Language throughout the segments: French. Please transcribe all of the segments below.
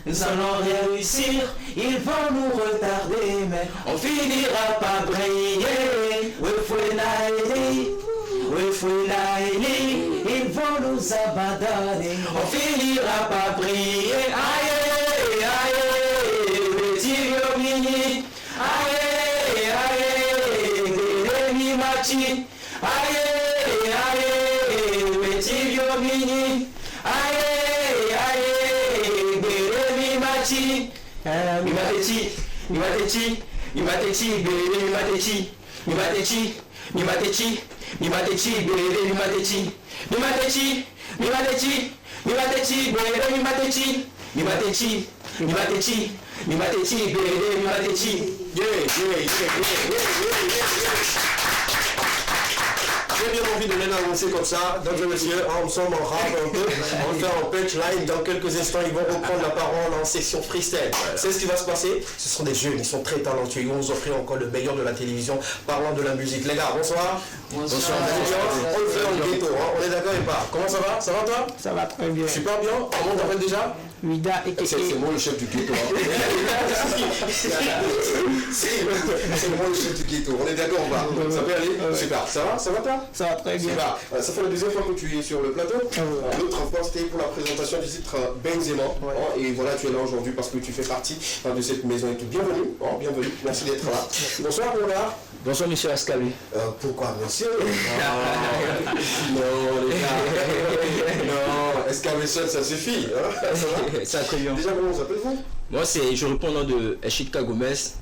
nous allons réussir. Ils vont nous retarder, mais on finira par briller. Ils vont nous abandonner. On finira par briller. Aïe, aïe, petit violini. Aïe, aïe, Guérémi Machi. Aïe, aïe, petit violini. Aïe, aïe, Guérémi Machi. Mimatechi, Mimatechi, Mimatechi, Guérémi Matechi. Mimatechi, Mimatechi, Mimatechi, Guérémi Matechi. Mimatechi, Mimatechi, Mimatechi, Guérémi Matechi. Mimatechi, Mimatechi, Mimatechi, Guérémi Matechi. J'ai bien envie de les annoncer comme ça, donc je monsieur, ensemble on rappe un peu, on fait un punchline, dans quelques instants ils vont reprendre la parole en section freestyle. C'est ce qui va se passer, ce sont des jeunes, ils sont très talentueux, ils vont nous offrir encore le meilleur de la télévision, parlant de la musique. Les gars, bonsoir. Bonsoir. On le fait en ghetto, hein. On est d'accord et pas. Comment ça va? Ça va toi? Ça va très bien. Super bien. Comment on t'appelle déjà? Vida et c'est moi le chef du ghetto. Hein. C'est moi le chef du ghetto. On est d'accord ou pas? Ça peut aller? Super. Ça va? Ça va toi? Ça va très bien. Super. Ça fait la deuxième fois que tu es sur le plateau. L'autre fois c'était pour la présentation du titre Benzema. Et voilà, tu es là aujourd'hui parce que tu fais partie de cette maison et tout. Bienvenue. Bienvenue. Merci d'être là. Bonsoir mon gars. Bonsoir monsieur Ascabi. Pourquoi monsieur? Non les gars. Non, Escabi seul ça suffit. Hein? Ça très bien. Déjà comment vous appelez-vous? Moi je réponds au nom de Eshidka Gomez,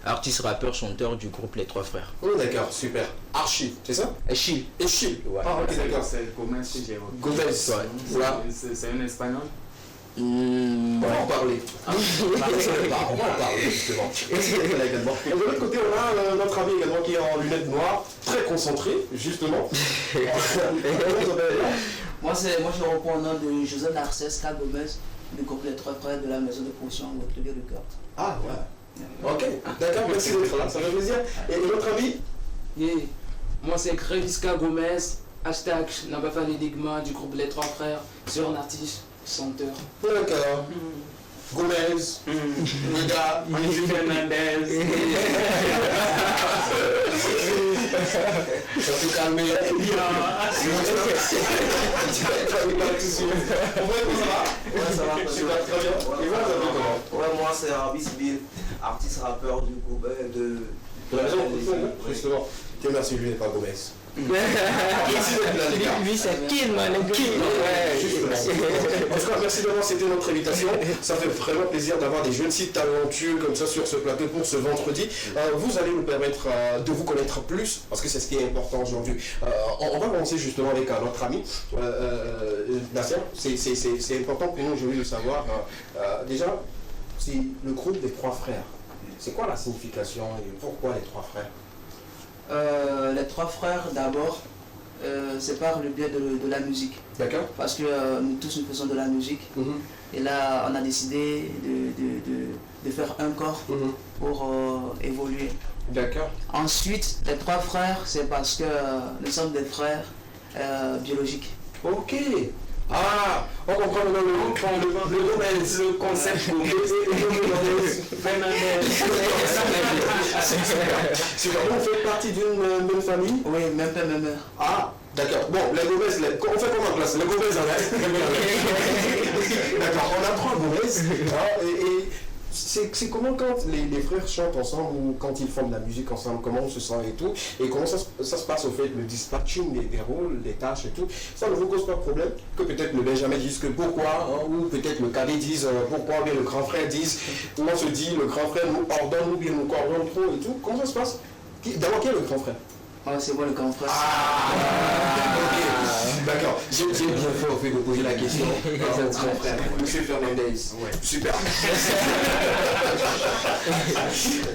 artiste, rappeur, chanteur du groupe Les Trois Frères. Oh d'accord, super. Archie, c'est ça? Eshil. Eshil. Ouais. Ah ok d'accord. C'est Gomez que j'ai Gomez, ouais. Voilà. C'est un espagnol. On va en parler. On va en parler justement. Et de l'autre côté, on a notre ami également qui est en lunettes noires, très concentré, justement. Moi je reprends au nom de José Narcès Gomez, du groupe Les Trois Frères de la maison de production Hôtelier de Cœur. Ah ouais. Ok, d'accord, merci d'être là, ça fait plaisir. Et notre ami? Moi c'est Crévisca Gomez, hashtag Nabafan Enigma du groupe Les Trois Frères, sur un artiste, chanteur. D'accord. Gomez, le gars, Fernandez. Ça peut calmer. Ça va. Super, très bien. Et voilà, ça va comment? Ouais, moi c'est Arbis Bill, artiste rappeur du groupe de la maison, justement. Dieu merci, lui n'est pas Gomez. Lui c'est Killman, le Kill. En tout cas, merci d'avoir accepté notre invitation. Ça fait vraiment plaisir d'avoir des jeunes si talentueux comme ça sur ce plateau pour ce vendredi. Vous allez nous permettre de vous connaître plus, parce que c'est ce qui est important aujourd'hui. On va commencer justement avec notre ami Nasser. C'est important pour nous aujourd'hui de savoir déjà si le groupe des Trois Frères, c'est quoi la signification et pourquoi les Trois Frères? Les Trois Frères d'abord, c'est par le biais de la musique. D'accord. Parce que nous tous nous faisons de la musique. Et là on a décidé de faire un corps pour évoluer. D'accord. Ensuite, les Trois Frères, c'est parce que nous sommes des frères biologiques. Ok. Ah, on comprend le concept. On fait partie d'une même famille? Oui, même père, même mère. Ah, d'accord. Bon, les Gomez, on fait comment en classe? Les Gomez, d'accord, on apprend Gomez. Et c'est comment quand les frères chantent ensemble ou quand ils font de la musique ensemble, comment on se sent et tout, et comment ça se passe au fait, le dispatching des rôles, des tâches et tout, ça ne vous cause pas de problème? Que peut-être le Benjamin dise que pourquoi, ou peut-être le cadet dise pourquoi, ou bien le grand frère dise, ou on se dit le grand frère nous ordonne, ou bien nous coordonne trop et tout, comment ça se passe? D'abord, qui est le grand frère? C'est moi le grand frère. Ok, d'accord. J'ai bien fait au fait de poser la question. Mon grand frère, Monsieur Fernandez. Ouais. Super.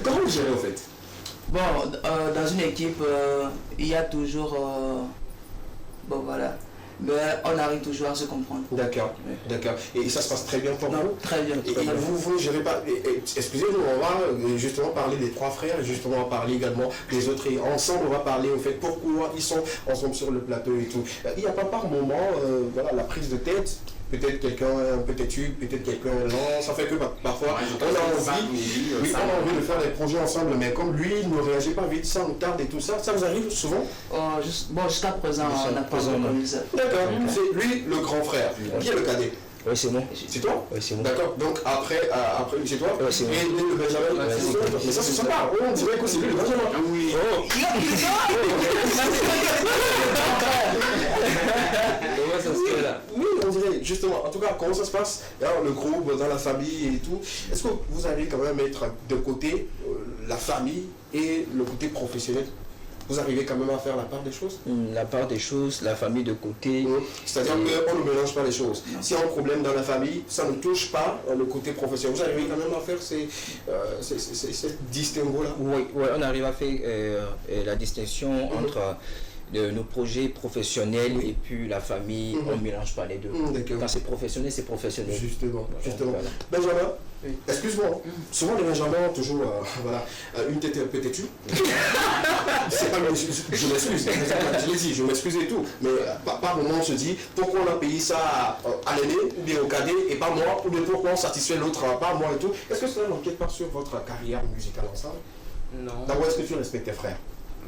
Comment vous gérez au fait? Bon, dans une équipe, il y a toujours... bon voilà. Mais on arrive toujours à se comprendre. D'accord, d'accord. Et ça se passe très bien pour vous? Très bien. Et vous ne gérez pas... Excusez-nous, on va justement parler des Trois Frères, et justement on va parler également des autres. Et ensemble, on va parler au fait pourquoi ils sont ensemble sur le plateau et tout. Il n'y a pas par moment, voilà, la prise de tête. peut-être quelqu'un un peu têtu, peut-être quelqu'un lent, ça fait que parfois on a envie de faire des projets ensemble, mais comme lui il ne réagit pas vite, ça nous tarde et tout ça, ça vous arrive souvent? Bon, jusqu'à présent, on n'a pas connu ça. D'accord, c'est lui le grand frère, qui est le cadet? Oui, c'est moi. C'est toi? Oui, c'est moi. D'accord, donc après lui c'est toi? Oui, c'est moi. Et lui le Benjamin, c'est toi? Mais ça c'est sympa, on dirait que c'est lui le Benjamin. Oui. Comment ça se fait là? Oui, on dirait, justement, en tout cas, comment ça se passe dans le groupe, dans la famille et tout? Est-ce que vous allez quand même mettre de côté la famille et le côté professionnel? Vous arrivez quand même à faire la part des choses? La part des choses, la famille de côté. C'est-à-dire qu'on ne mélange pas les choses. S'il y a un problème dans la famille, ça ne touche pas le côté professionnel. Vous arrivez quand même à faire ces distinguos-là? Oui, on arrive à faire la distinction entre nos projets professionnels et puis la famille. On ne mélange pas les deux. Quand c'est professionnel, c'est professionnel. Justement. Voilà. Benjamin, Oui. excuse-moi, souvent les Benjamins ont toujours une tête un peu têtue. C'est pas, je m'excuse, je l'ai dit, je m'excuse et tout, mais par moment on se dit pourquoi on a payé ça à l'aîné ou bien au cadet et pas moi, ou bien pourquoi on satisfait l'autre, pas moi et tout. Est-ce que cela n'enquête pas sur votre carrière musicale ensemble? Non. D'abord, est-ce que tu respectes tes frères?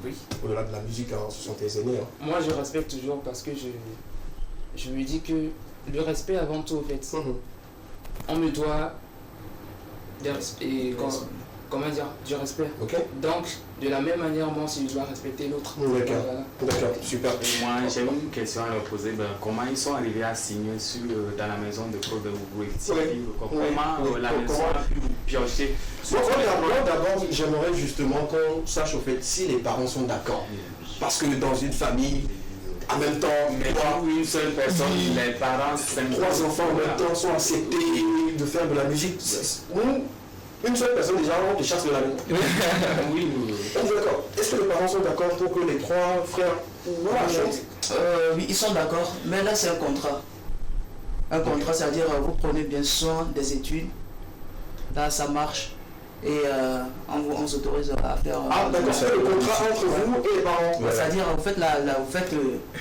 Oui. Au-delà de la musique, ce sont tes aînés. Moi, je respecte toujours parce que je me dis que le respect avant tout, en fait. On me doit comment dire, du respect. Ok. Donc, de la même manière, moi aussi, je dois respecter l'autre. D'accord. Voilà. D'accord, super. Et moi, j'ai une question à leur poser. Comment ils sont arrivés à signer dans la maison de Claude Ouboué? Comment la maison a pu vous piocher? Moi, d'abord, j'aimerais justement qu'on sache au fait si les parents sont d'accord. Parce que dans une famille, en même temps, Une seule personne, les parents, 3 enfants en même temps sont acceptés de faire de la musique. Une seule personne déjà, on te chasse de la maison. Oui. On est d'accord. Est-ce que les parents sont d'accord pour que les 3 frères chantent? Oui, ils sont d'accord, mais là c'est un contrat. Un contrat, c'est-à-dire vous prenez bien soin des études, là ça marche, et on s'autorise à faire... Ah d'accord, c'est le contrat entre vous et les parents. C'est-à-dire vous faites,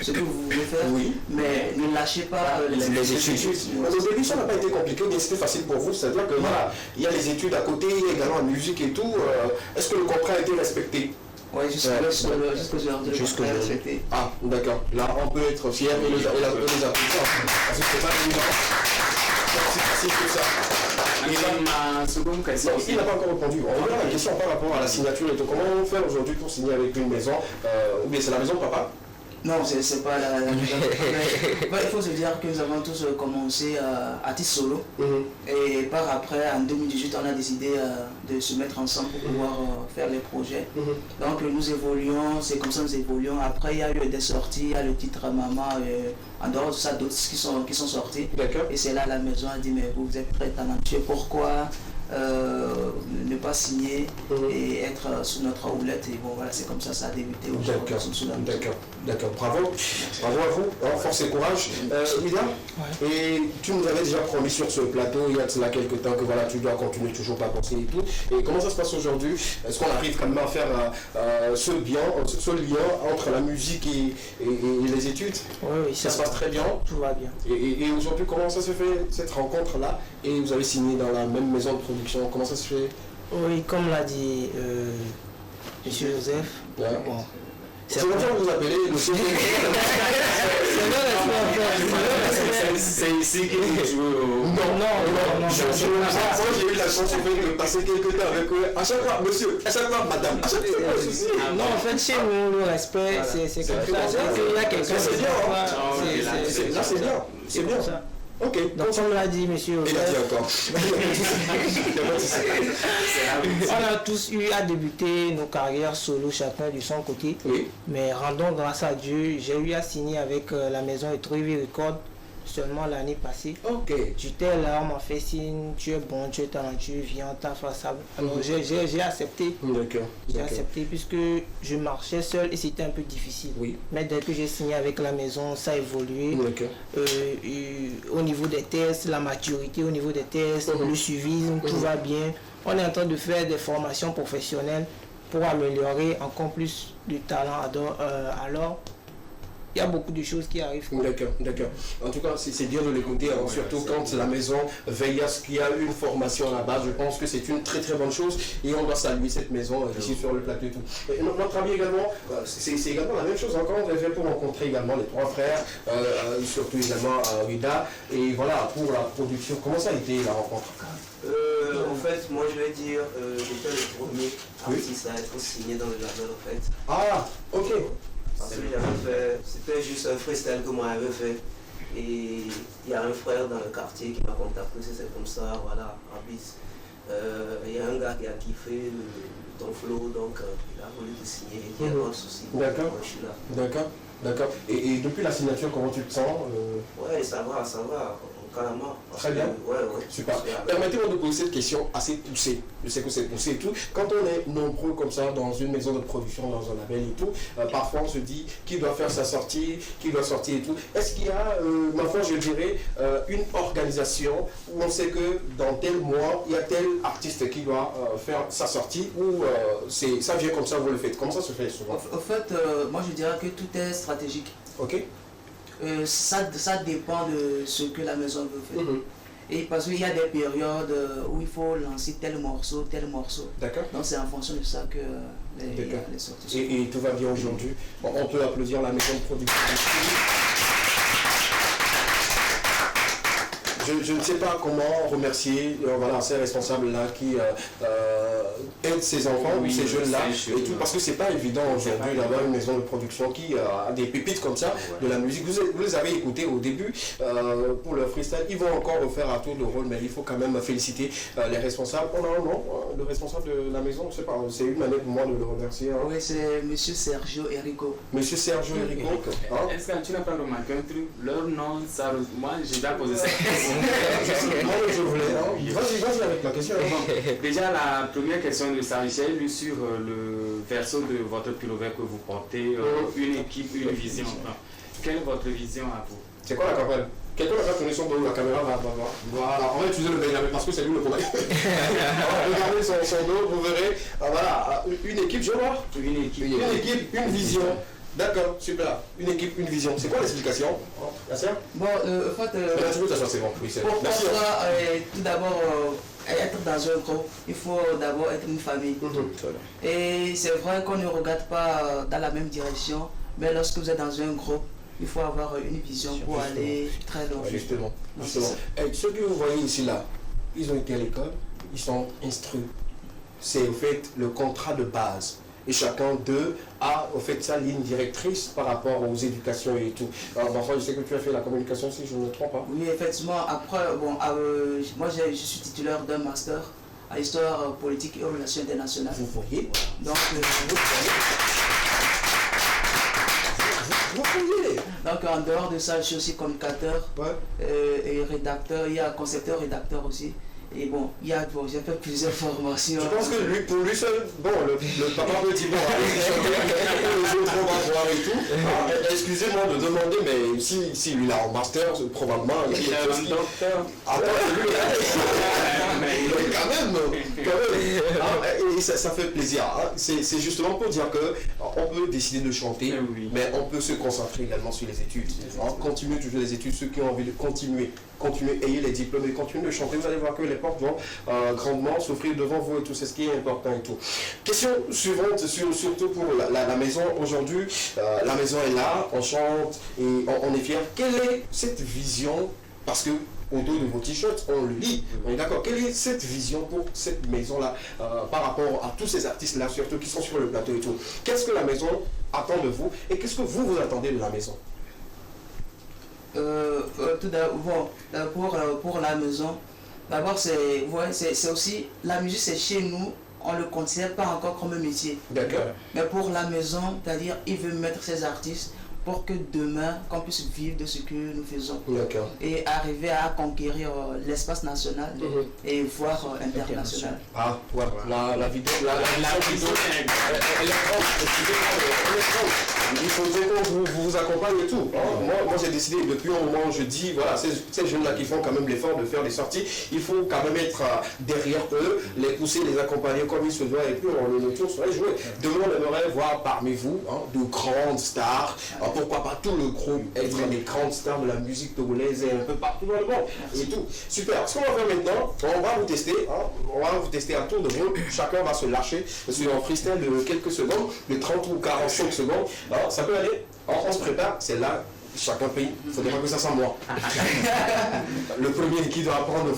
ce que vous voulez faire, mais ne lâchez pas les études. Au début, ça n'a pas été compliqué, mais c'était facile pour vous. C'est-à-dire que voilà, il y a les études à côté, il y a également la musique et tout. Est-ce que le contrat a été respecté? Oui, jusqu'à respecté. Ah, d'accord. Là, on peut être fier et les applaudir. Parce que c'est pas évident. C'est facile que ça. Ma seconde question. Non, il n'a pas encore répondu. On revient à la question par rapport à la signature et tout. Comment on fait aujourd'hui pour signer avec une maison? Ou bien c'est la maison de papa? Non, c'est pas la maison. Il faut se dire que nous avons tous commencé à titre solo. Et par après, en 2018, on a décidé de se mettre ensemble pour pouvoir faire les projets. Donc nous évoluons, c'est comme ça nous évoluons. Après, il y a eu des sorties, il y a le titre Maman. En dehors de ça, d'autres qui sont sortis. Et c'est là la maison a dit, mais vous êtes très talentueux, pourquoi ne pas signer et être sous notre houlette? Et bon voilà, c'est comme ça ça a débuté. D'accord, bravo à vous, force et courage. Lydia, et tu nous avais déjà promis sur ce plateau il y a cela quelques temps que voilà, tu dois continuer toujours pas penser et tout. Et comment ça se passe aujourd'hui? Est-ce qu'on arrive quand même à faire ce lien entre la musique et les études? Oui, ça se passe très bien. Tout va bien. Et aujourd'hui, comment ça se fait cette rencontre-là? Et vous avez signé dans la même maison de production, comment ça se fait? Oui, comme l'a dit Monsieur Joseph, bon, c'est comme ça que vous appelez le C'est ici que vous jouez Non. J'ai eu la chance de passer quelques temps avec eux. À chaque fois, monsieur, à chaque fois, madame, à chaque fois, ceci. Non, en fait, chez nous, le respect, c'est comme ça. Il y a quelqu'un c'est bien. C'est bien. Ok. Donc, comme l'a dit monsieur il a dit encore. On a tous eu à débuter nos carrières solo, chacun de son côté. Oui. Mais rendons grâce à Dieu, j'ai eu à signer avec la maison Etrovi Records seulement l'année passée. Ok. J'étais là, on m'a fait signe, tu es bon, tu es talentueux, viens, t'as fait ça. Alors j'ai accepté. D'accord. J'ai accepté puisque je marchais seul et c'était un peu difficile. Oui. Mais dès que j'ai signé avec la maison, ça a évolué. D'accord. Au niveau des tests, la maturité au niveau des tests, le suivisme, tout va bien. On est en train de faire des formations professionnelles pour améliorer encore plus du talent. Alors, il y a beaucoup de choses qui arrivent. D'accord, d'accord. En tout cas, c'est bien de l'écouter, hein, surtout quand la maison veille à ce qu'il y a une formation à la base. Je pense que c'est une très très bonne chose et on doit saluer cette maison ici sur le plateau et tout. Et notre ami également, c'est également la même chose. Encore, on avait pour rencontrer également les trois frères, surtout également Rida. Et voilà, pour la production, comment ça a été la rencontre? En fait, moi je vais dire, j'étais le premier artiste à être signé dans le label en fait. Ah, ok. Parce que j'avais fait, c'était juste un freestyle que moi j'avais fait. Et il y a un frère dans le quartier qui m'a contacté, c'est comme ça, voilà, Abis. Il y a un gars qui a kiffé ton flow, donc il a voulu te signer, il n'y a pas de souci. D'accord. Je suis là. D'accord, d'accord. Et depuis la signature, comment tu te sens? Ouais, ça va, carrément. Très bien. Ouais. Super. Permettez-moi de poser cette question assez poussée. Je sais que c'est poussé et tout. Quand on est nombreux comme ça dans une maison de production, dans un label et tout, parfois on se dit qui doit faire sa sortie, qui doit sortir et tout. Est-ce qu'il y a, ma foi, je dirais, une organisation où on sait que dans tel mois, il y a tel artiste qui doit faire sa sortie ou ça vient comme ça, vous le faites? Comment ça se fait souvent? En fait, moi je dirais que tout est stratégique. Ok. Ça dépend de ce que la maison veut faire. Et parce qu'il y a des périodes où il faut lancer tel morceau. D'accord. Donc c'est en fonction de ça que les sorties. Et tout va bien aujourd'hui. On peut applaudir la maison de production. Je ne sais pas comment remercier voilà, ces responsables-là qui aident ces enfants ou ces jeunes-là et tout, parce que c'est pas évident aujourd'hui d'avoir une maison de production qui a des pépites comme ça de la musique. Vous les avez écoutés au début pour le freestyle. Ils vont encore refaire à tour de rôle, mais il faut quand même féliciter les responsables. On a un nom, le responsable de la maison, je sais pas, c'est une manière pour moi de le remercier. Hein. Oui, c'est Monsieur Sergio Erico. Monsieur Sergio Erico. Hein? Est-ce que tu n'as pas remarqué un truc? Leur nom, ça, moi j'ai déjà posé ça. Je voulais. Vas-y avec la question. Déjà, la première question de ça, j'ai lu sur le verso de votre pilover que vous portez, une équipe, une vision. Quelle est votre vision à vous? C'est quoi la campagne? Quelqu'un va tourner son dos, la caméra va. Voilà, on va utiliser le Benjamin parce que c'est lui le problème. Regardez son dos, vous verrez. Voilà, une équipe, je vois. Une équipe, une vision. D'accord, super. Une équipe, une vision. C'est quoi l'explication? Bon, en fait, c'est bon. Oui, pour ça, tout d'abord, être dans un groupe, il faut d'abord être une famille. Et c'est vrai qu'on ne regarde pas dans la même direction, mais lorsque vous êtes dans un groupe, il faut avoir une vision pour aller très loin. Justement. Et ceux que vous voyez ici là, ils ont été à l'école, ils sont instruits. C'est au fait le contrat de base. Et chacun d'eux a au fait sa ligne directrice par rapport aux éducations et tout. Alors parfois je sais que tu as fait la communication si je ne me trompe pas. Oui, effectivement. Après, moi je suis titulaire d'un master à histoire politique et aux relations internationales. Vous voyez? Donc, vous voyez? Donc en dehors de ça, je suis aussi communicateur et rédacteur. Il y a concepteur-rédacteur aussi. Et bon, j'ai fait plusieurs formations. Je pense que pour lui seul, bon, le papa peut dire bon, les autres on va voir et tout. Excusez-moi de demander, mais si lui a un master, probablement il y a un docteur. Quand même. Et ça fait plaisir. Hein. C'est justement pour dire qu'on peut décider de chanter, mais on peut se concentrer également sur les études. Continuez toujours les études, ceux qui ont envie de continuez, ayez les diplômes et continuez de chanter. Vous allez voir que les portes vont grandement s'offrir devant vous et tout, c'est ce qui est important et tout. Question suivante, surtout pour la maison aujourd'hui. La maison est là, on chante et on est fiers. Quelle est cette vision? Parce que au dos de vos t-shirts, on le lit. On est d'accord. Quelle est cette vision pour cette maison-là par rapport à tous ces artistes-là, surtout qui sont sur le plateau et tout? Qu'est-ce que la maison attend de vous et qu'est-ce que vous attendez de la maison? Tout d'abord, pour la maison, d'abord c'est aussi, la musique c'est chez nous, on ne le considère pas encore comme un métier. D'accord. Mais pour la maison, c'est-à-dire il veut mettre ses artistes pour que demain, qu'on puisse vivre de ce que nous faisons. D'accord. Et arriver à conquérir l'espace national et voire international. Ah, voilà. La vidéo, elle est proche. Il faudrait qu'on vous accompagne et tout. Moi j'ai décidé depuis un moment, je dis, voilà, ces jeunes-là qui font quand même l'effort de faire des sorties, il faut quand même être derrière eux, les pousser, les accompagner comme il se doit et puis on le tour serait joué. Demain, on aimerait voir parmi vous de grandes stars. pourquoi pas tout le groupe, être des grandes stars de la musique togolaise et un peu partout dans le monde. Et tout. Super. Ce qu'on va faire maintenant, on va vous tester. Hein, on va vous tester à tour de rôle. Chacun va se lâcher sur un freestyle de quelques secondes, de 30 ou 45 secondes. Alors, ça peut aller. Alors, on se prépare. C'est là. Chacun paye, il ne faudrait pas que ça soit moi. Le premier qui doit prendre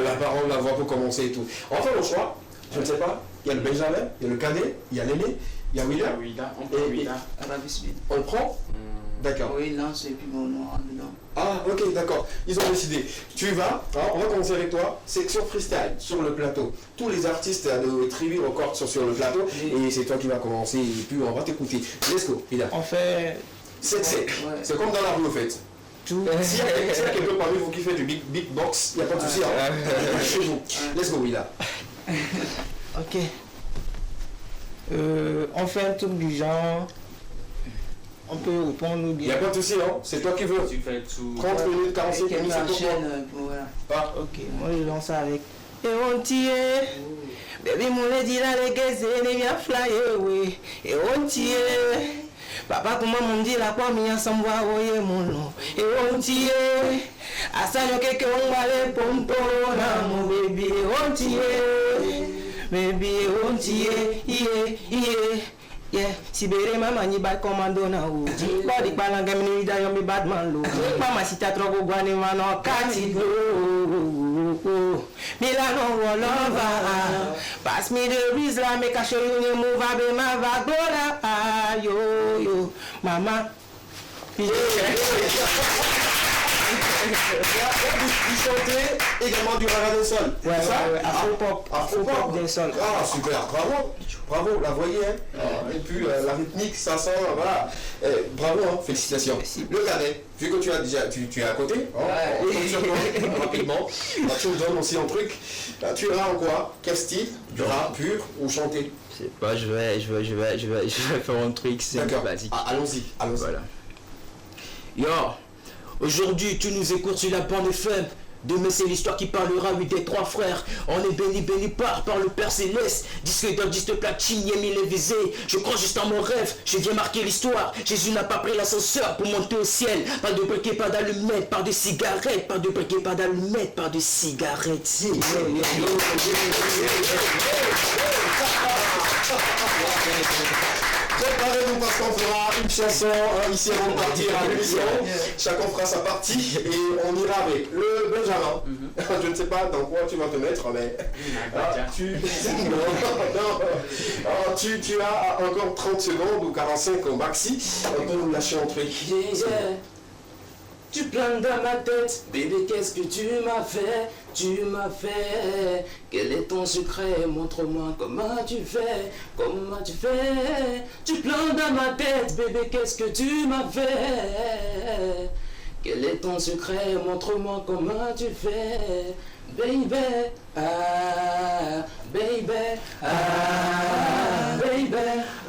la parole, la voix pour commencer et tout. On fait le choix, je ne sais pas, il y a le Benjamin, il y a le cadet, il y a l'aîné, il y a William. On le prend. D'accord. Oui, lance et puis mon nom en dedans. Ah, ok, d'accord. Ils ont décidé. Tu y vas, hein, on va commencer avec toi. Section freestyle sur le plateau. Tous les artistes de Trivi Records sont sur le plateau et c'est toi qui vas commencer et puis on va t'écouter. Let's go, William. On fait... C'est comme dans la rue, au fait. S'il y a quelqu'un parmi vous qui fait du big box, il n'y a pas de souci. Chez vous. Let's go, Willa. Ok. On fait un truc du genre. On peut répondre ou bien. Il n'y a pas de souci, hein. C'est toi qui veux. Tu fais tout. 30 minutes, 45 minutes, c'est pour voilà. Ah. Ok, moi je lance avec. Et on tire. Baby, mon lady, là, les gars, les bien fly away. Et on tire. Papa comment m'ont dit la quoi m'y ensemble voyer mon nom et on tire à ça yo que on va les pompo na mon bébé on tire baby on tire yeah si bere mama ni bad commando na o body balanga mi da yo mi bad man lo mama si ta trogo guane mano kati go Milano Rolova pass me the Rizla make I show you the move I be my vagola yo mama Vous chantez également du Raga del Sol. Ouais, Afro-pop del Sol. Ah, super, bravo, la voyez, hein. Et puis la rythmique, ça sent, voilà. Bravo, hein. Félicitations. Merci. Le cadet, vu que tu as déjà, tu es à côté, on compte sur toi rapidement. Tu nous donnes aussi un truc. Tu iras en quoi? Quel style? Du rap pur ou chanté? Je sais pas, je vais faire un truc simple, basique. Allons-y. Voilà. Yo, aujourd'hui tu nous écoutes sur la bande FM. Demain c'est l'histoire qui parlera, oui, des trois frères. On est béni par le Père Céleste. Disque d'un disque platine, Yémi les visé. Je crois juste en mon rêve, je viens marquer l'histoire. Jésus n'a pas pris l'ascenseur pour monter au ciel. Pas de briquet, pas d'allumettes, pas de cigarettes. Pas de briquet, pas d'allumettes, pas de cigarettes. Préparez-vous parce qu'on fera une chanson ici avant de partir à l'émission. Chacun fera sa partie et on ira avec le Benjamin. Je ne sais pas dans quoi tu vas te mettre, mais tu as encore 30 secondes ou 45 au maxi pour nous lâcher un truc. Tu planes dans ma tête, bébé, qu'est-ce que tu m'as fait? Tu m'as fait. Quel est ton secret? Montre-moi comment tu fais. Comment tu fais? Tu planes dans ma tête, bébé, qu'est-ce que tu m'as fait? Quel est ton secret? Montre-moi comment tu fais. Baby, ah, baby, ah, baby,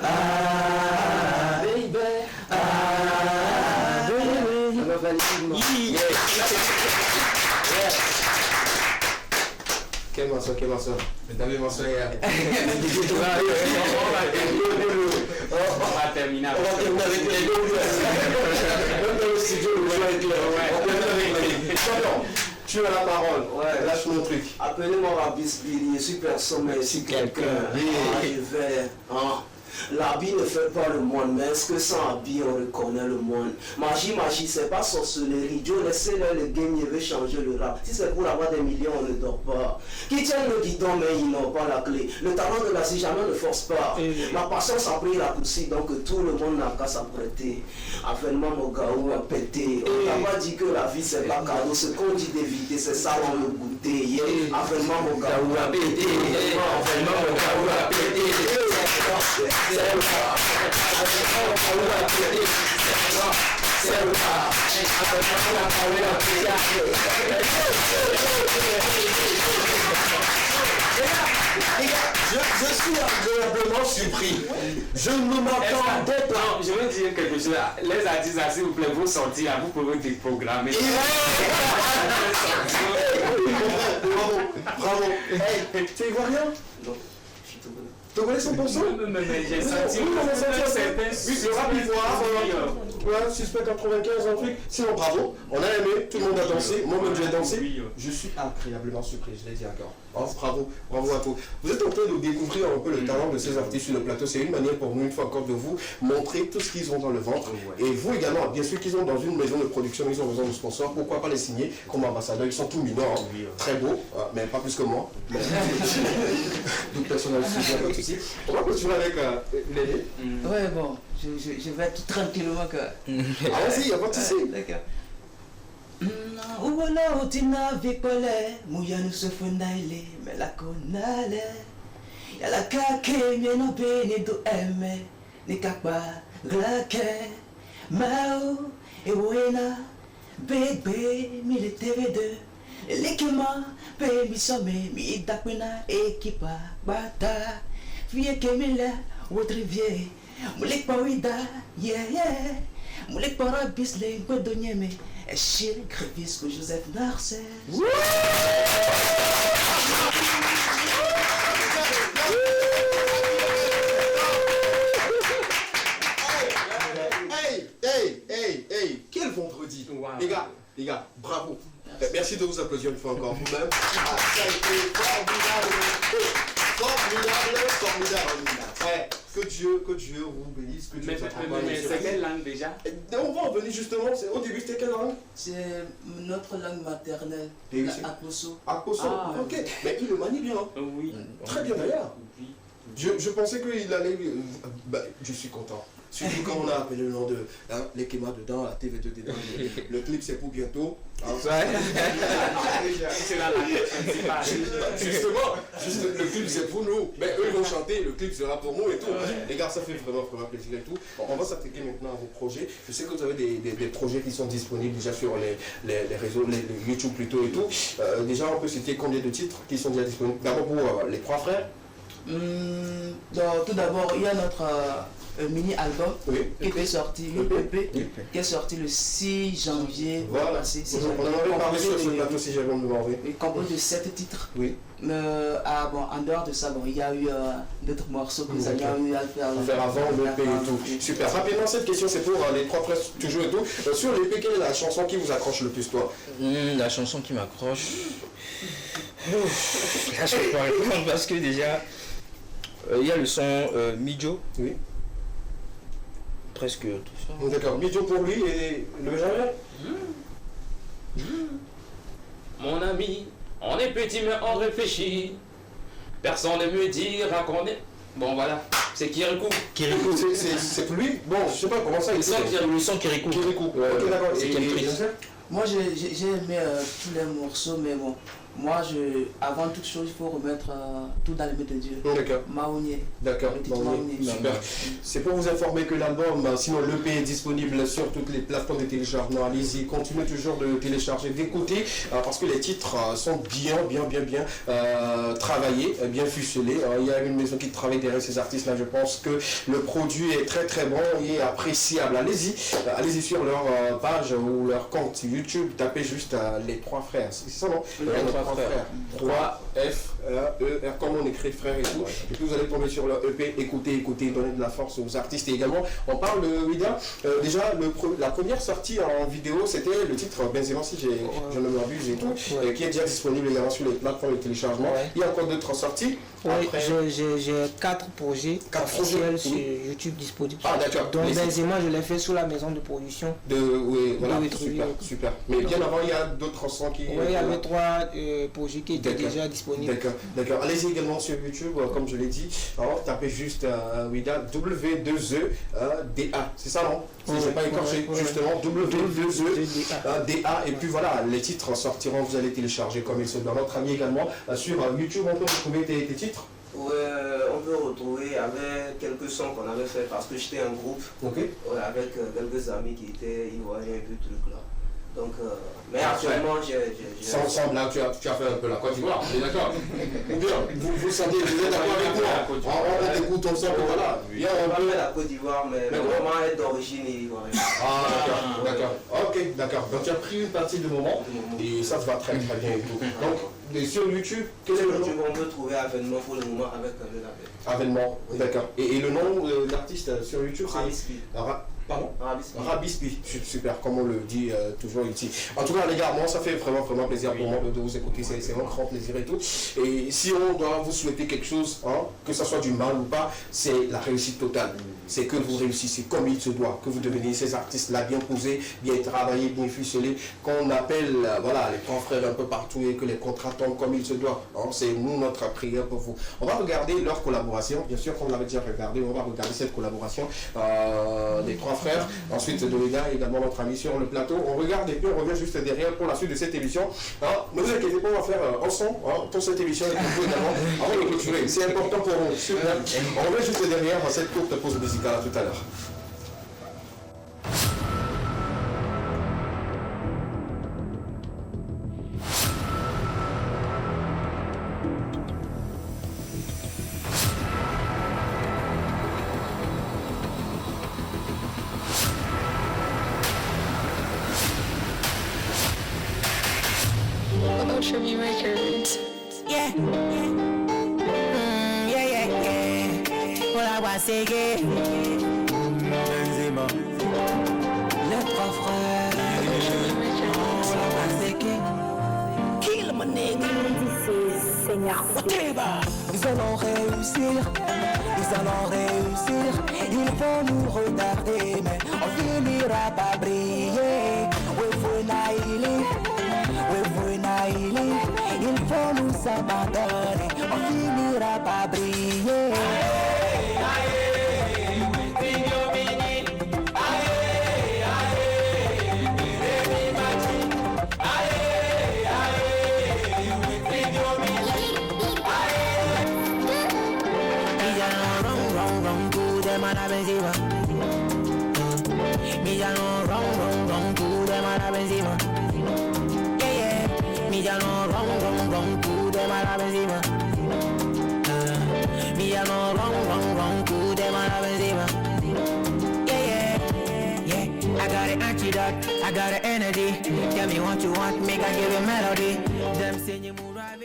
ah, baby, ah. Quel morceau? T'as vu morceau hier? On va terminer avec les deux. Même dans le studio, on va avec les tu as la parole, lâche mon truc. Appelez-moi Rabis Billy, je suis personne, mais je suis quelqu'un. Je vais. L'habit ne fait pas le monde, mais est-ce que sans habit on reconnaît le monde? Magie, c'est pas sorcellerie. Dieu, laissez-le le game, il veut changer le rap. Si c'est pour avoir des millions, on ne dort pas. Qui tiennent le guidon, mais ils n'ont pas la clé. Le talent de la si jamais ne force pas. La patience a pris la poussière, donc tout le monde n'a qu'à s'apprêter. Avènement, mon gars, ou à péter. On n'a pas dit que la vie c'est pas cadeau. Ce qu'on dit d'éviter, c'est ça, on le goûter. Avènement, mon gars, ou à péter. Avènement, mon gars, ou à péter. Je suis agréablement surpris. Je ne m'attendais pas. Je veux dire quelque chose. Les artistes, s'il vous plaît, vous sortir, vous pouvez déprogrammer. Bravo. Tu es ivoirien? Non, Togolais 100%? Mais j'ai senti Oui, on a senti un certain peu. Oui, le rap ivoire, ouais, suspect 95, un truc. Sinon, bravo, on a aimé, tout le monde a dansé, moi-même j'ai dansé. Je suis agréablement surpris, je l'ai dit encore. Oh, bravo, bravo à vous. Vous êtes en train de découvrir un peu le talent de ces artistes sur le plateau. C'est une manière pour nous, une fois encore, de vous montrer tout ce qu'ils ont dans le ventre. Et vous également, bien sûr qu'ils ont dans une maison de production, ils ont besoin de sponsors. Pourquoi pas les signer comme ambassadeurs? Ils sont tout mignons, hein. Très beaux, mais pas plus que moi. D'autres personnes aussi, pas de souci. On va continuer avec Léné. Ouais, bon, je vais tout tranquillement que... Ah, vas-y, il n'y a pas de souci. D'accord. Uwala utina vikole muyanu sufunaile melakonale yala kake mieno beni do eme nikakba glake mau ewena bebe mi le TV2 elekema be mi some mi dakpina ekipa bata vie kemile wotrivie mulek pawida yeah mulek para bisle godonyeme Chile, Crévisque, Joseph Narcisse. Hey, quel vendredi. Wow. Les gars, bravo. Merci de vous applaudir une fois encore vous-même. Ça a été formidable. Ouais. Que Dieu vous bénisse, que Dieu vous accompagne. Mais c'est quelle langue déjà? On va en venir justement, au début c'était quelle langue? C'est notre langue maternelle, Akposo. Akposo, ok. Mais il le manie bien. Oui. Très bien d'ailleurs. Je pensais qu'il allait... je suis content. Surtout quand on a appelé le nom de l'Ekema dedans, la TV2 dedans, le clip c'est pour bientôt. C'est la Justement, le clip c'est pour nous. Mais eux ils vont chanter, le clip sera pour nous et tout. Les gars, ça fait vraiment plaisir et tout. Bon, on va s'attaquer maintenant à vos projets. Je sais que vous avez des projets qui sont disponibles déjà sur les réseaux, les YouTube plutôt et tout. Déjà, on peut citer combien de titres qui sont déjà disponibles? D'abord pour les trois frères. Tout d'abord, il y a notre mini-album qui est sorti, qui est sorti le 6 janvier. Voilà. On en avait parlé sur ce plateau si j'avais demandé. Il compose de 7 titres. Oui. Mais en dehors de ça, il y a eu d'autres morceaux que nous avions eu à faire avant l'EP et tout. Super. Rapidement, cette question c'est pour les trois frères toujours et tout. Sur l'EP, quelle est la chanson qui vous accroche le plus, toi? La chanson qui m'accroche... Là, je peux pas répondre parce que déjà, il y a le son Midjo. Oui. Presque tout ça. D'accord. Midjo pour lui et le genre. Mon ami, on est petit mais on réfléchit. Personne ne me dira qu'on est... Bon voilà, c'est Kirikou. Kirikou, c'est pour lui. Bon, je sais pas comment ça. Le son Kirikou. Ok, d'accord. C'est moi j'ai aimé tous les morceaux, mais bon, moi avant toute chose, il faut remettre tout dans les mains de Dieu. D'accord. Maounié. D'accord. Super. C'est pour vous informer que l'album, sinon l'EP est disponible sur toutes les plateformes de téléchargement. Allez-y, continuez toujours de télécharger, d'écouter, parce que les titres sont bien travaillés, bien ficelés. Il y a une maison qui travaille derrière ces artistes-là. Je pense que le produit est très bon et appréciable. Allez-y sur leur page ou leur compte YouTube, tapez juste les trois frères. C'est ça, non? Les trois frères. 3 F E R, comme on écrit frères et tout. Et puis vous allez tomber sur leur EP, écoutez, donnez de la force aux artistes. Et également, on parle de Wida. Déjà, la première sortie en vidéo, c'était le titre Benzema, si je ne m'abuse et tout, qui est déjà disponible également sur les plateformes de téléchargement. Il y a encore d'autres sorties. Oui, j'ai 4 projets officiels sur YouTube disponibles. Ah, d'accord. Donc Benzema, je l'ai fait sous la maison de production. Oui, voilà, super. Mais bien avant, il y a d'autres sons qui... Oui, il y avait 3 projets qui étaient déjà disponibles. D'accord. Allez-y également sur YouTube, comme je l'ai dit. Alors, tapez juste Wida, W2EDA. C'est ça, non? Si je n'ai pas écorché, justement, W2EDA. Et puis voilà, les titres sortiront, vous allez télécharger comme il se doit. Notre ami également, sur YouTube, on peut retrouver tes titres? Ouais, on peut retrouver avec quelques sons qu'on avait fait parce que j'étais un groupe avec quelques amis qui étaient ivoiriens et tout truc là. Donc, mais actuellement, sans là, tu as fait un peu la Côte d'Ivoire, on est d'accord? Ou bien, vous sentez, vous êtes d'accord avec moi? On écoute ensemble, voilà. On va faire la Côte d'Ivoire, mais vraiment être d'origine ivoirienne. Ah, d'accord. Ok, d'accord. Donc, tu as pris une partie du moment et ça te va très bien et tout. Donc, sur YouTube, quel est le nom? On peut trouver Avènement pour le moment avec le label. Avènement, oui. D'accord. Et le nom de l'artiste sur YouTube, c'est Rabispi. Pardon? Rabispi. Rabispi, super, comme on le dit toujours ici. En tout cas, les gars, moi, ça fait vraiment plaisir pour moi de vous écouter, c'est un grand plaisir et tout. Et si on doit vous souhaiter quelque chose, hein, que ce soit du mal ou pas, c'est la réussite totale. C'est que vous réussissez comme il se doit, que vous deveniez ces artistes-là bien posés, bien travaillés, bien ficelés, qu'on appelle voilà, les grands frères un peu partout et que les contrats tombent comme il se doit. Hein. C'est nous, notre prière pour vous. On va regarder leur collaboration, bien sûr, comme on l'avait déjà regardé, on va regarder cette collaboration des trois frères, ensuite de Léga et également notre ami sur le plateau. On regarde et puis on revient juste derrière pour la suite de cette émission. Hein. Ne vous inquiétez pas, on va faire ensemble pour cette émission et pour vous également avant de clôturer. C'est important pour nous. Super. On revient juste derrière dans cette courte pause musicale. À tout à l'heure. Tribute Records. Yeah. Voilà, c'est gay. Benzema. Les trois frères. Voilà, c'est gay. Kill my nigga. Ils allons réussir. Ils allons réussir. Ils vont nous retarder, mais on finira par briller. We will naïler. Il faut nous abandonner, on finira par briller. I got an energy. Tell me what you want, make I give you melody. Them sing you move right.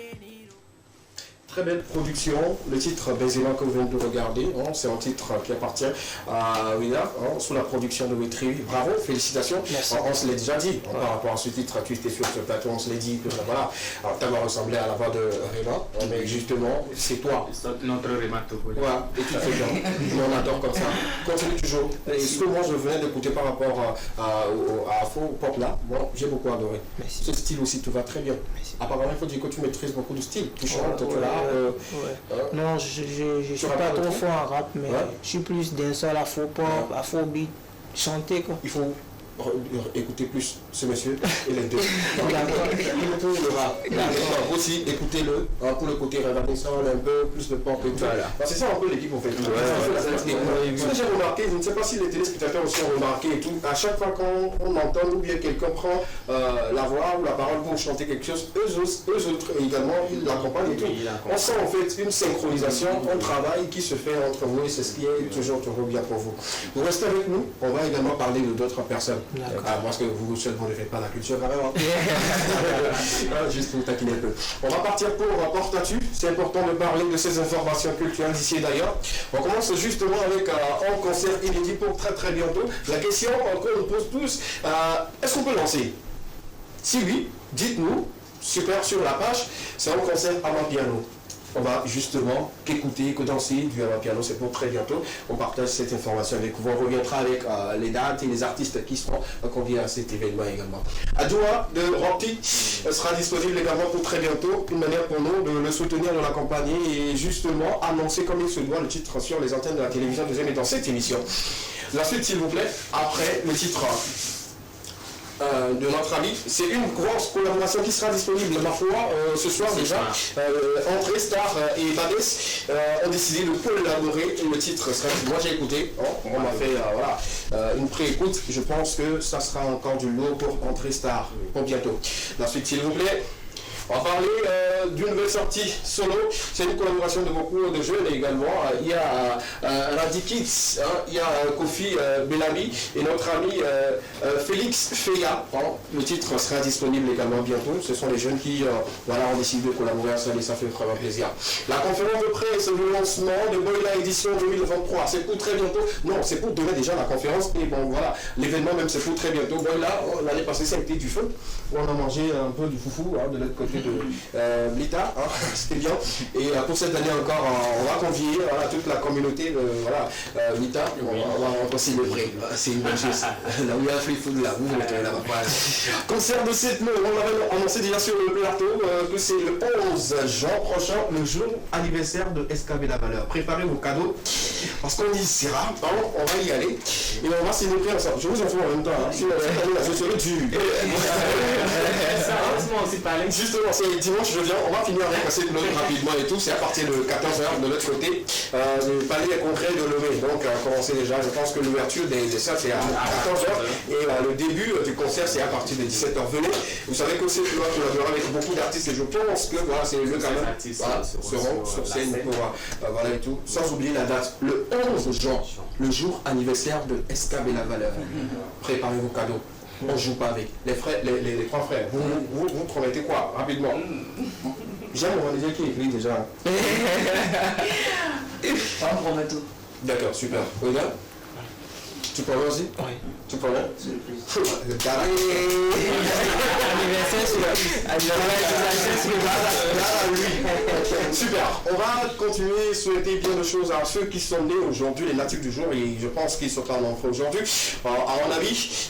Très belle production, le titre Benzema que vous venez de regarder, hein, c'est un titre qui appartient à Wina, hein, sous la production de Witri. Bravo, félicitations. On se l'a déjà dit, hein, par rapport à ce titre, tu étais sur ce plateau, on se l'a dit que voilà, tu vas ressembler à la voix de Réma, mais justement, c'est toi. Notre Réma Togo. Voilà, et tu fais bien, on adore comme ça. Continue toujours. Et ce que moi je venais d'écouter par rapport à Faux Pop là, bon, j'ai beaucoup adoré. Merci. Ce style aussi te va très bien. Merci. Apparemment, il faut dire que tu maîtrises beaucoup de styles. Tu chantes, tu l'as. Non, je suis pas trop fort en rap, mais je suis plus danseur, afro-pop, afrobeat, chanter quoi. Il faut écouter plus ce monsieur et les deux. Pour le rap. Aussi, écoutez-le pour le côté révélation, un peu plus de pop et tout. Voilà. C'est ça un peu l'équipe en fait. Ce que j'ai remarqué, je ne sais pas si les téléspectateurs aussi ont remarqué et tout, à chaque fois qu'on entend ou bien quelqu'un prend la voix ou la parole pour chanter quelque chose, eux autres également, ils l'accompagnent et tout. On sent en fait une synchronisation, un travail qui se fait entre vous et c'est ce qui est toujours bien pour vous. Vous restez avec nous, on va également parler de d'autres personnes. Parce que vous seul, vous ne faites pas la culture carrément. Juste pour taquiner un peu. On va partir pour Portatu. C'est important de parler de ces informations culturelles ici et d'ailleurs. On commence justement avec un concert inédit pour très bientôt. La question qu'on nous pose tous, est-ce qu'on peut lancer? Si oui, dites-nous, super sur la page, c'est un concert amapiano. On va justement qu'écouter, que danser du piano, c'est pour très bientôt. On partage cette information avec vous. On reviendra avec les dates et les artistes qui seront conviés à cet événement également. Adjoa de Rocky sera disponible également pour très bientôt. Une manière pour nous de le soutenir, de l'accompagner et justement annoncer comme il se doit le titre sur les antennes de la télévision deuxième et dans cette émission. La suite s'il vous plaît, après le titre de notre ami, c'est une grosse collaboration qui sera disponible ma foi ce soir déjà entre Star et Badès ont décidé de collaborer et le titre sera, moi j'ai écouté, on m'a fait une pré-écoute, je pense que ça sera encore du lourd pour Entrée Star pour bientôt. La suite s'il vous plaît, On va parler d'une nouvelle sortie solo. C'est une collaboration de beaucoup de jeunes également. Il y a Radi Kids, hein, il y a Kofi Bellamy et notre ami Félix Feya. Le titre sera disponible également bientôt. Ce sont les jeunes qui ont décidé de collaborer ensemble et ça fait vraiment plaisir. La conférence de presse du lancement de Boyla édition 2023, c'est pour très bientôt. Non, c'est pour donner déjà la conférence et bon voilà, l'événement même c'est pour très bientôt. Boyla, l'année passée ça a été du feu. On a mangé un peu du foufou de l'autre côté de l'État, c'était bien. Et pour cette année encore, on va convier toute la communauté de l'État. On va célébrer. C'est une bonne chose. Là où il y a free food là, vous mettez là-bas. Concert de cette on l'avait annoncé déjà sur le plateau que c'est le 11 juin prochain, le jour anniversaire de SKB La Valeur. Préparez vos cadeaux parce qu'on y sera, on va y aller et on va célébrer ensemble. Je vous informe en même temps, si cette année là, je serai du. Justement, c'est dimanche, je viens, on va finir avec cette note rapidement et tout. C'est à partir de 14h de l'autre côté, le palais congrès de Lomé. Donc, commencer déjà, je pense que l'ouverture des salles c'est à 14h et le début du concert c'est à partir de 17h. Venez, vous savez que c'est là collaborer avec beaucoup d'artistes et je pense que voilà, c'est le quand même seront sur scène pour voilà et tout. Sans oublier la date, le 11 juin, le jour anniversaire de SKB La Valeur. Préparez vos cadeaux. On ne joue pas avec. Les frères, les trois frères, vous promettez quoi? Rapidement. J'aime on va dire qui écrit déjà. On promet tout. D'accord, super. Regarde. Tu promets aussi? Oui. Tu promets? Super. On va continuer, souhaiter bien de choses à ceux qui sont nés aujourd'hui, les natifs du jour, et je pense qu'ils sont en enfant aujourd'hui. À mon avis,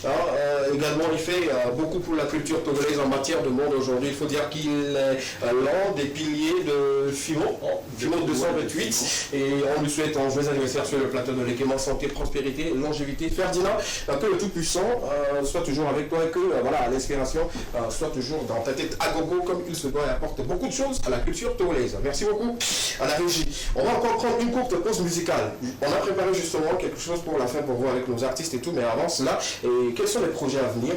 également, il fait beaucoup pour la culture togolaise en matière de monde aujourd'hui. Il faut dire qu'il est l'un des piliers de FIMO 228, et on lui souhaite un joyeux anniversaire sur le plateau de l'équipement santé, prospérité, longévité. Ferdinand, que le Tout-Puissant soit toujours avec toi et que l'inspiration soit toujours dans ta tête à gogo comme il se doit et apporte beaucoup de choses à la culture togolaise. Merci beaucoup à la régie. On va encore prendre une courte pause musicale. On a préparé justement quelque chose pour la fin pour vous avec nos artistes et tout, mais avant cela, et quels sont les projets à venir?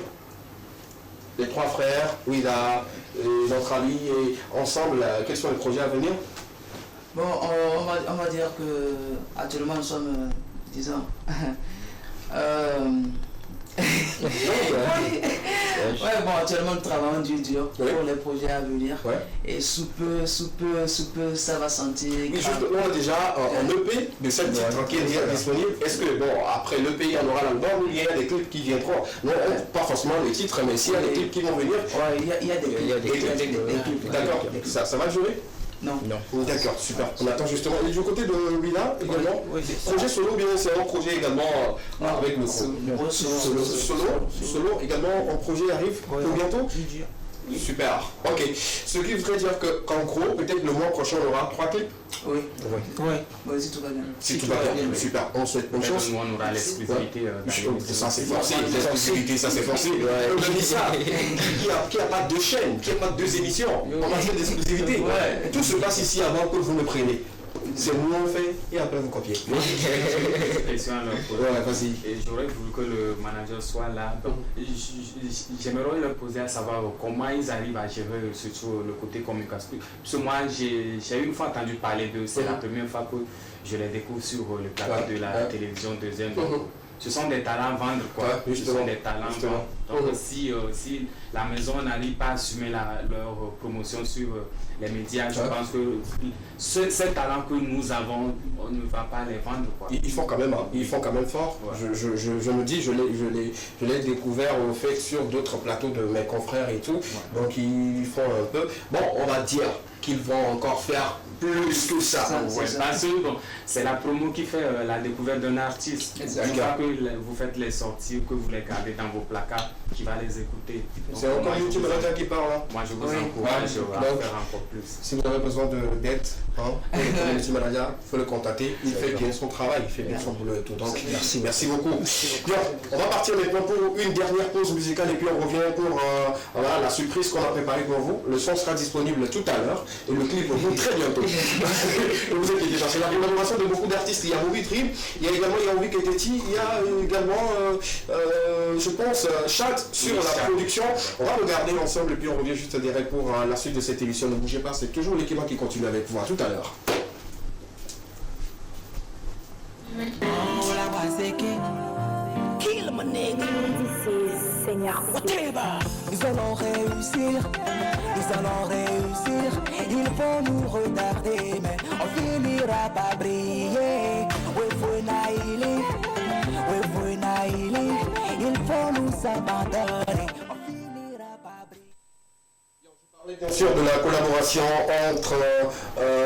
Les trois frères, Ouida, notre ami, et ensemble, quels sont les projets à venir? Bon, on va dire que actuellement nous sommes, disons, actuellement nous travaillons dur pour les projets à venir. Et sous peu, ça va sentir. Mais justement, déjà, un EP de 7 titres qui est disponible. Est-ce que, après l'EP, il y en aura l'album ou il y a des clips qui viendront? Non, pas forcément les titres, mais s'il y a des clips qui vont venir. Il y a des clips. D'accord, ça va jouer? Non. D'accord, super. On attend justement. Et du côté de Wina également, projet solo, bien c'est un projet également avec le solo également, un projet arrive pour bientôt. Super. Ok. Ce qui voudrait dire qu'en gros, peut-être le mois prochain, on aura 3 clips. Oui, si tout va bien. Si tout va bien, super. On souhaite bonne chance. On aura l'exclusivité. Ça c'est forcé. L'exclusivité, ça c'est forcé. Je dis ça. Qui a pas de chaîne, qui a pas de 2 émissions. On a fait d'exclusivité. Tout se passe ici avant que vous me preniez. C'est nous on fait et après vous copiez. Vas-y. Et j'aurais voulu que le manager soit là. Donc, j'aimerais leur poser à savoir comment ils arrivent à gérer surtout le côté communication. Parce que moi, j'ai une fois entendu parler d'eux. C'est la première fois que je les découvre sur le plateau de la télévision deuxième. Ce sont des talents à vendre, quoi. Ce sont des talents à vendre. Donc si la maison n'arrive pas à assumer leur promotion sur les médias, je pense que ces talents que nous avons, on ne va pas les vendre, quoi. Ils font quand même fort. Je me dis, je l'ai découvert au fait sur d'autres plateaux de mes confrères et tout. Donc ils font un peu. Bon, on va dire qu'ils vont encore faire plus que ça. Parce que c'est la promo qui fait la découverte d'un artiste. C'est pas que vous faites les sorties, que vous les gardez dans vos placards, qui va les écouter. C'est encore YouTube qui parle là. Moi je vous encourage à faire encore plus. Si vous avez besoin d'aide, Le community manager, il faut le contacter. Il fait bien son travail, il fait bien son boulot et tout. Donc, merci beaucoup. Bien, on va partir maintenant pour une dernière pause musicale et puis on revient pour voilà, la surprise qu'on a préparée pour vous. Le son sera disponible tout à l'heure et le clip pour vous très bientôt. Ne vous inquiétez pas, c'est la collaboration de beaucoup d'artistes. Il y a Bobby Trim, il y a également Yaoui Keteti, il y a également, je pense, Chad sur la production. On va regarder ensemble et puis on revient juste direct pour la suite de cette émission. Ne bougez pas, c'est toujours l'équipement qui continue avec vous. À tout à l'heure. Ils allons réussir, ils vont nous retarder, mais on finira par briller. Ils vont nous abandonner. Bien sûr, de la collaboration entre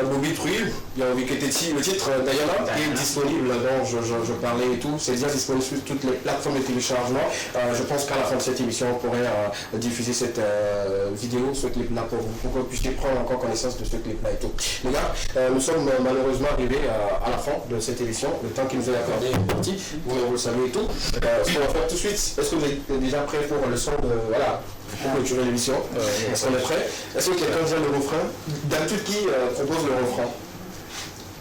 Bobby Trim, Yaoui Keteti, le titre Diana est disponible, dont je parlais et tout, c'est déjà disponible sur toutes les plateformes de téléchargement. Je pense qu'à la fin de cette émission, on pourrait diffuser cette vidéo, ce clip-là pour vous, pour que vous puissiez prendre encore connaissance de ce clip-là et tout. Les gars, nous sommes malheureusement arrivés à la fin de cette émission, le temps qui nous est accordé est parti, vous le savez et tout. Ce qu'on va faire tout de suite, est-ce que vous êtes déjà prêts pour le son de... Voilà, pour clôturer l'émission, est-ce qu'on est prêt? Est-ce que quelqu'un vient le refrain? D'habitude, qui propose le refrain?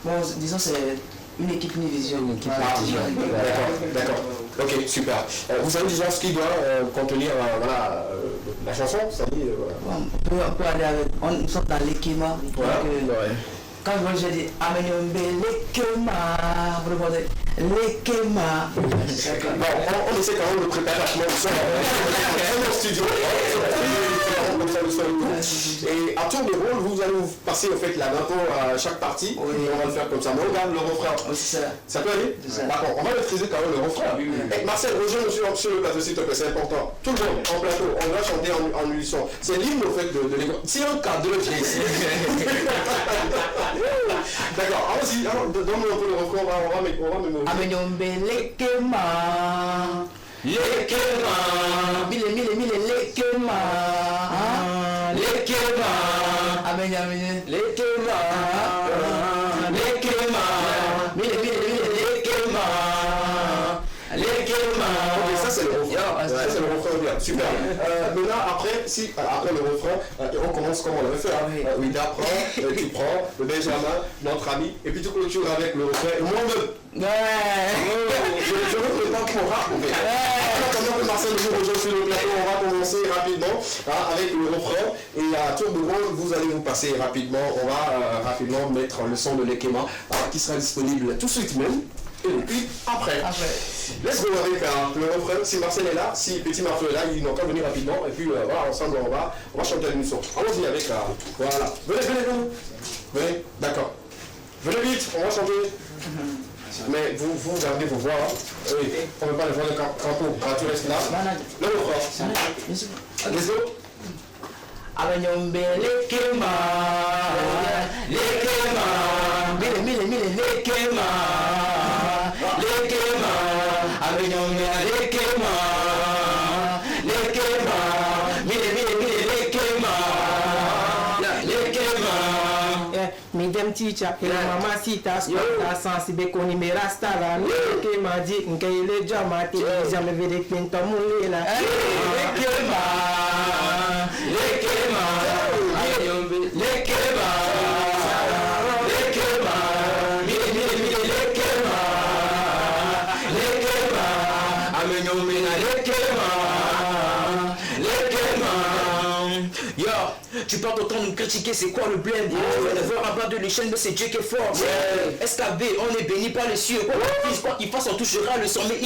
Bon, disons c'est une équipe Univision. D'accord. Ok, super. Vous savez déjà ce qui doit contenir voilà, la chanson, ça dit, on peut aller avec... Nous sommes dans l'équima. Quand je dis Amenyombe l'équima, vous répondez l'équima. On essaie quand même de préparer vachement le son. On est au studio. Et à tour de rôle, vous allez vous passer au fait la main pour chaque partie. On va le faire comme ça. Mais regarde le refrain. Ça peut aller? D'accord, on va maîtriser quand même le refrain. Marcel, rejoins-nous sur le plateau s'il te plaît, c'est important. Tout le monde en plateau, on va chanter en unisson. C'est l'hymne au fait de l'école. C'est un cadre de ici. D'accord, allons-y, donne-nous un peu le refrain, on va mémoriser. Amenyombe l'équima. L'équima. Mille l'équima. L'équima. Amenyombe l'équima. L'équima. Mille l'équima. L'équima. Ok, ça c'est le refrain. Ça c'est le refrain bien. Super. Maintenant, après le refrain, on commence comme on l'avait fait. Oui, d'apprendre, tu prends le Benjamin, notre ami, et puis tu clôtures avec le refrain. Et moi-même. Je veux le temps pour rap. Pendant que Marcel nous rejoint sur le plateau, on va commencer rapidement avec le refrain. Et à tour de rôle, vous allez vous passer rapidement. On va rapidement mettre le son de l'Ekema qui sera disponible tout de suite même. Et puis après. Let's go avec le refrain. Si Marcel est là, si Petit Marceau est là, ils n'ont qu'à venir rapidement. Et puis voilà, ensemble on va chanter une chanson. Allons-y avec voilà. Venez, d'accord. Venez vite, on va chanter. Mais vous gardez vos voix. Oui, on ne peut pas les voir de campo. Tu restes là. Le refrain. Let's go. Amenyombe l'équima. L'équima. Mille l'équima. L'équima. Amenyombe l'équima. L'équima. Mille l'équima. L'équima. Midem teacher, mama sita spata sensible koni me rasta la ke ma di nkele jama te jamais vede pinto mulela L'équima. L'équima. L'équima. L'équima. Mille l'équima. L'équima. Amenyombe l'équima. L'équima. Yo, tu parles autant de nous critiquer, c'est quoi le blend? On veut en bas de l'échelle, mais c'est Dieu qui est fort. SKB, on est béni par les cieux. Quoi qu'il fasse, on touchera le sommet.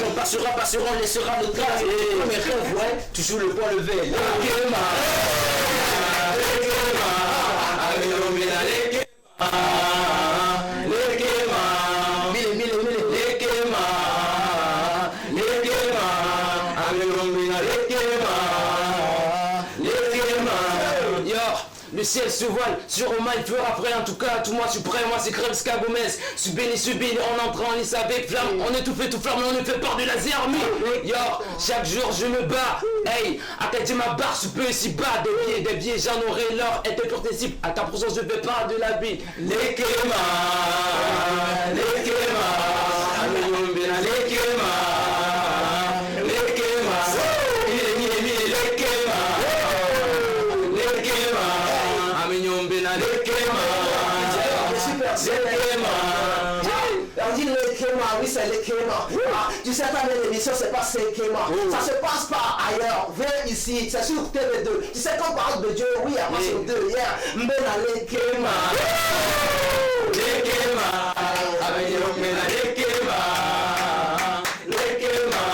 On passera, on laissera nos traces. Mes rêves, ouais, toujours le point levé. L'équima. L'équima. Amenyombe l'équima. L'équima. Mille l'équima. L'équima. Amenyombe l'équima. Yo, le ciel se voile sur Roma, il fera après en tout cas, tout moi suprême, moi c'est Kremska Gomez. Suis béni, on entre en lice avec flamme, on étouffe tout flamme, on ne fait part de la zermie. Yo, chaque jour je me bats, hey, à quel ma barre se peut si bas, des billets, j'en aurai l'or, et de pure cible, à ta présence je fais part de la vie. Les Kéma, Amenyombena, les Kéma, les Kéma, les Kéma, les Kéma, Amenyombena, les Kéma, on dit le Kéma, oui c'est le Kéma. Tu sais ta belle émission c'est pas c'est Kéma. Ça se passe pas ailleurs. Viens ici, c'est sur TV2. Tu sais qu'on parle de Dieu, oui, à sur 2 hier. Mbena le Kéma. Le Kéma, Amenyombena, le Kéma, le Kéma,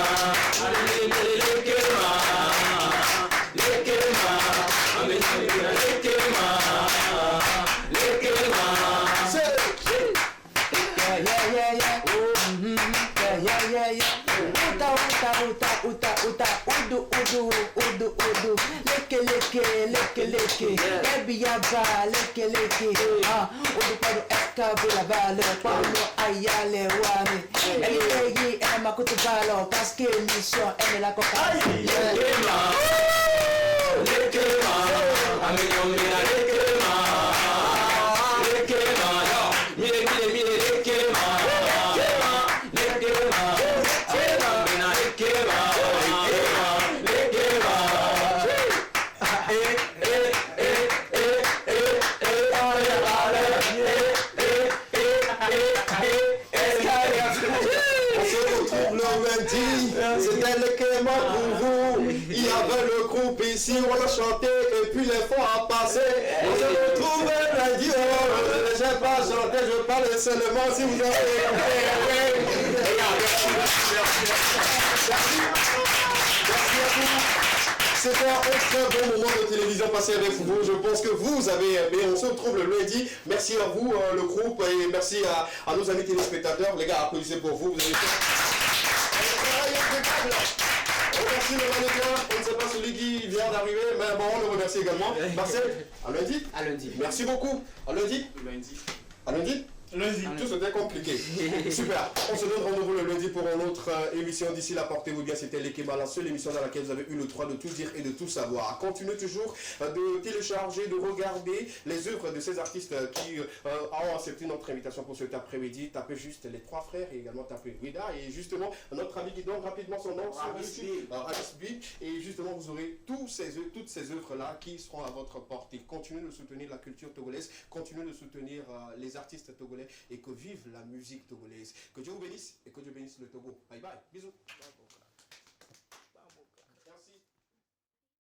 Amenyombena, le Kéma, le Kéma, Amenyombena, le Kéma, le Kéma. Udu, leke, ebiaba, leke, udu padu eskabu la valeur, palo ayale wame, eyi, makutu balo, parce que mission, elle la coca. Lekema, Amenyombena, lekema, lekema, yo, mire, lekema, lekema, Amenyombena, lekema, lekema, On se retrouve le lundi, c'était le Kéma pour vous. Il y avait le groupe ici, on a chanté et puis les fois a passé. On se retrouve le lundi, je n'ai pas chanté, je parle seulement si vous avez écouté. Merci à vous. C'était un très bon moment de télévision passé avec vous. Je pense que vous avez aimé. On se retrouve le lundi. Merci à vous, le groupe, et merci à nos amis téléspectateurs. Les gars, applaudissez pour vous. Vous avez fait un travail impeccable. On remercie le manager. On ne sait pas celui qui vient d'arriver, mais bon, on le remercie également. Marcel, à lundi. À lundi. Merci beaucoup. À lundi. Lundi. À lundi. Lundi, tout c'était compliqué. Super. On se donne rendez-vous le lundi pour une autre émission. D'ici là, portez-vous bien. C'était l'Ekema, la seule émission dans laquelle vous avez eu le droit de tout dire et de tout savoir. Continuez toujours de télécharger, de regarder les œuvres de ces artistes qui ont accepté notre invitation pour cet après-midi. Tapez juste les trois frères et également tapez Wida. Et justement, notre ami qui donne rapidement son nom sur YouTube, Alice B. Et justement, vous aurez toutes ces œuvres-là qui seront à votre portée. Continuez de soutenir la culture togolaise. Continuez de soutenir les artistes togolais. Et que vive la musique togolaise. Que Dieu vous bénisse et que Dieu bénisse le Togo. Bye bye. Bisous.